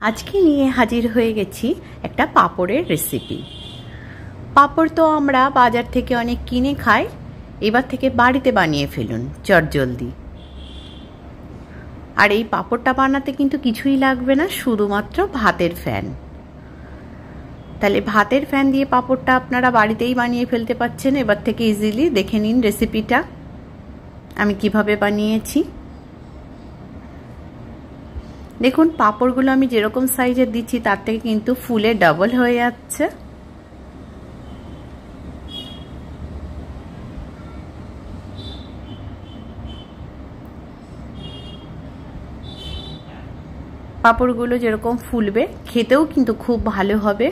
আজকে নিয়ে হাজির হয়ে গেছি একটা পাঁপড়ের রেসিপি। পাঁপড় তো আমরা বাজার থেকে অনেক কিনে খাই, এবার থেকে বাড়িতে বানিয়ে ফেলুন চটজলদি। আর এই পাঁপড়টা বানাতে কিন্তু কিছুই লাগবে না, শুধুমাত্র ভাতের ফ্যান। তাহলে ভাতের ফ্যান দিয়ে পাঁপড়টা আপনারা বাড়িতেই বানিয়ে ফেলতে পারছেন। এবার থেকে ইজিলি দেখে নিন রেসিপিটা আমি কিভাবে বানিয়েছি। দেখুন পাঁপড়গুলো আমি যেরকম সাইজের দিচ্ছি তার থেকে কিন্তু ফুলে ডাবল হয়ে যাচ্ছে। পাঁপড়গুলো যেরকম ফুলবে খেতেও কিন্তু খুব ভালো হবে,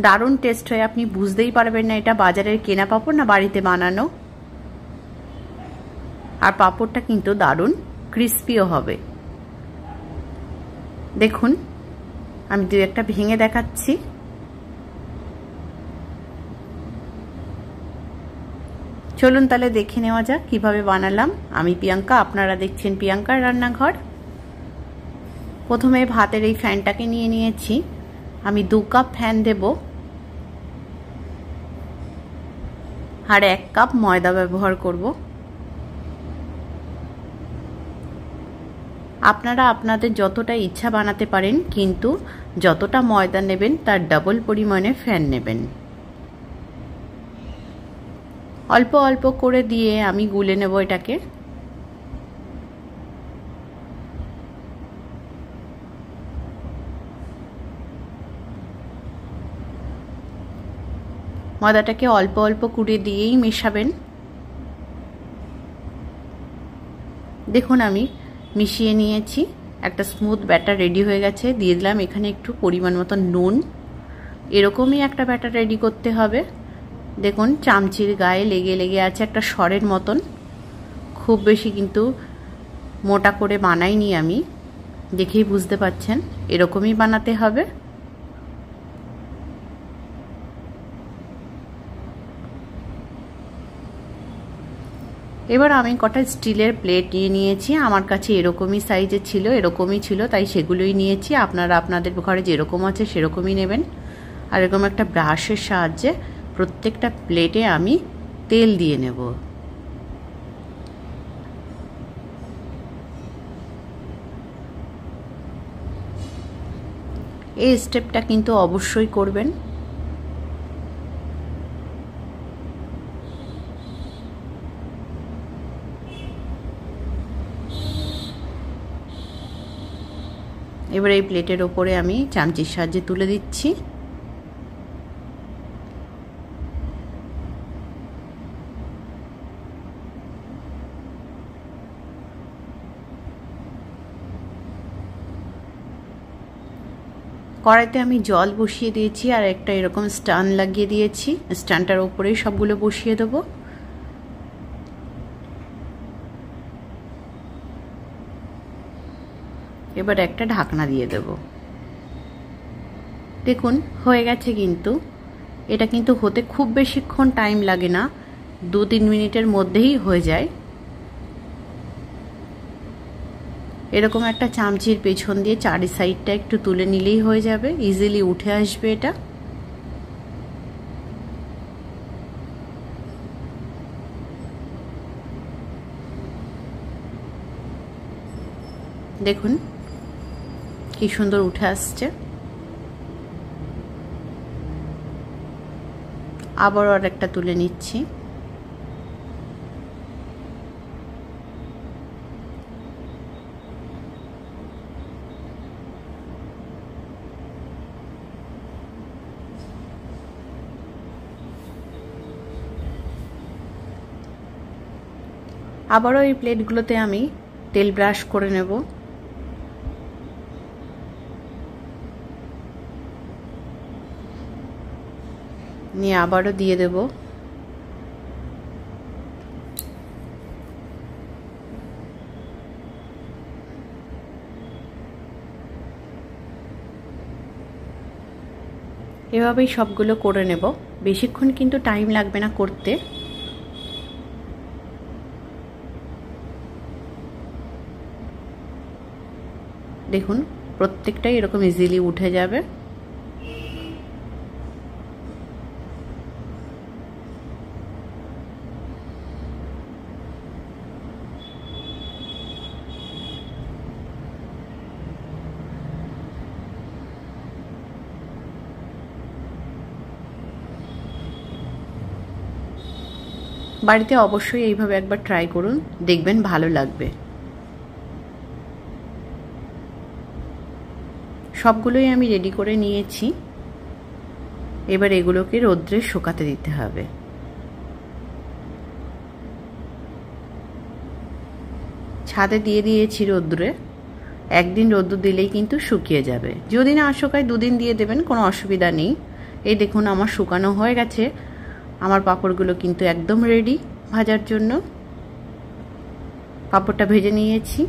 দারুণ টেস্ট হয়। আপনি বুঝতেই পারবেন না এটা বাজারের কেনা পাঁপড় না বাড়িতে বানানো। আর পাঁপড়টা কিন্তু দারুণ ক্রিস্পিও হবে। দেখুন আমি দু একটা ভেঙে দেখাচ্ছি। চলুন তাহলে দেখে নেওয়া যাক কিভাবে বানালাম। আমি প্রিয়াঙ্কা, আপনারা দেখছেন প্রিয়াঙ্কার রান্নাঘর। প্রথমে ভাতের এই ফ্যানটাকে নিয়ে নিয়েছি, আমি 2 কাপ ফ্যান দেব আর 1 কাপ ময়দা ব্যবহার করব। আপনারা আপনাদের যতটা ইচ্ছা বানাতে পারেন, কিন্তু যতটা ময়দা নেবেন তার ডাবল পরিমাণে ফ্যান নেবেন। অল্প অল্প করে দিয়ে আমি গুলে নেব এটাকে। ময়দাটাকে অল্প অল্প করে দিয়েই মেশাবেন। দেখুন আমি মিশিয়ে নিয়েছি, একটা স্মুথ ব্যাটার রেডি হয়ে গেছে। দিয়ে দিলাম এখানে একটু পরিমাণ মতো নুন। এরকমই একটা ব্যাটার রেডি করতে হবে। দেখুন চামচির গায়ে লেগে লেগে আছে একটা সরের মতন। খুব বেশি কিন্তু মোটা করে বানাইনি আমি, দেখেই বুঝতে পাচ্ছেন এরকমই বানাতে হবে। এবার আমি কটা স্টিলের প্লেট নিয়ে নিয়েছি। আমার কাছে এরকমই সাইজের ছিল, এরকমই ছিল, তাই সেগুলোই নিয়েছি। আপনারা আপনাদের ঘরে যেরকম আছে সেরকমই নেবেন। আর এরকম একটা ব্রাশের সাহায্যে প্রত্যেকটা প্লেটে আমি তেল দিয়ে নেব। এই স্টেপটা কিন্তু অবশ্যই করবেন। এবার এই প্লেটের ওপরে আমি চামচির সাহায্যে তুলে দিচ্ছি। কড়াইতে আমি জল বসিয়ে দিয়েছি আর একটা এরকম স্ট্যান্ড লাগিয়ে দিয়েছি। স্ট্যান্ডটার ওপরেই সবগুলো বসিয়ে দেবো। এবার একটা ঢাকনা দিয়ে দেব। দেখুন হয়ে গেছে, কিন্তু এটা কিন্তু হতে খুব বেশিক্ষণ টাইম লাগে না, 2-3 মিনিটের মধ্যেই হয়ে যায়। এরকম একটা চামচির পেছন দিয়ে চারি সাইডটা একটু তুলে নিলেই হয়ে যাবে, ইজিলি উঠে আসবে এটা। দেখুন কি সুন্দর উঠে আসছে। আবার আর একটা তুলে নিচ্ছি। আবারও এই প্লেটগুলোতে আমি তেল ব্রাশ করে নেব। নিয়ে আবারও দিয়ে দেব। এভাবেই সবগুলো করে নেব, বেশিক্ষণ কিন্তু টাইম লাগবে না করতে। দেখুন প্রত্যেকটাই এরকম ইজিলি উঠে যাবে। বাড়িতে অবশ্যই এইভাবে একবার ট্রাই করুন, দেখবেন ভালো লাগবে। সবগুলোই আমি রেডি করে নিয়েছি। এবার এগুলোকে রোদ্রে শুকাতে দিতে হবে। ছাদে দিয়ে দিয়েছি রোদ্রে। একদিন রোদ্দুর দিলেই কিন্তু শুকিয়ে যাবে। যদি না শুকায় 2 দিন দিয়ে দেবেন, কোনো অসুবিধা নেই। এই দেখুন আমার শুকানো হয়ে গেছে। আমার পাঁপড়গুলো কিন্তু একদম রেডি ভাজার জন্য। পাঁপড়টা ভেজে নিয়েছি।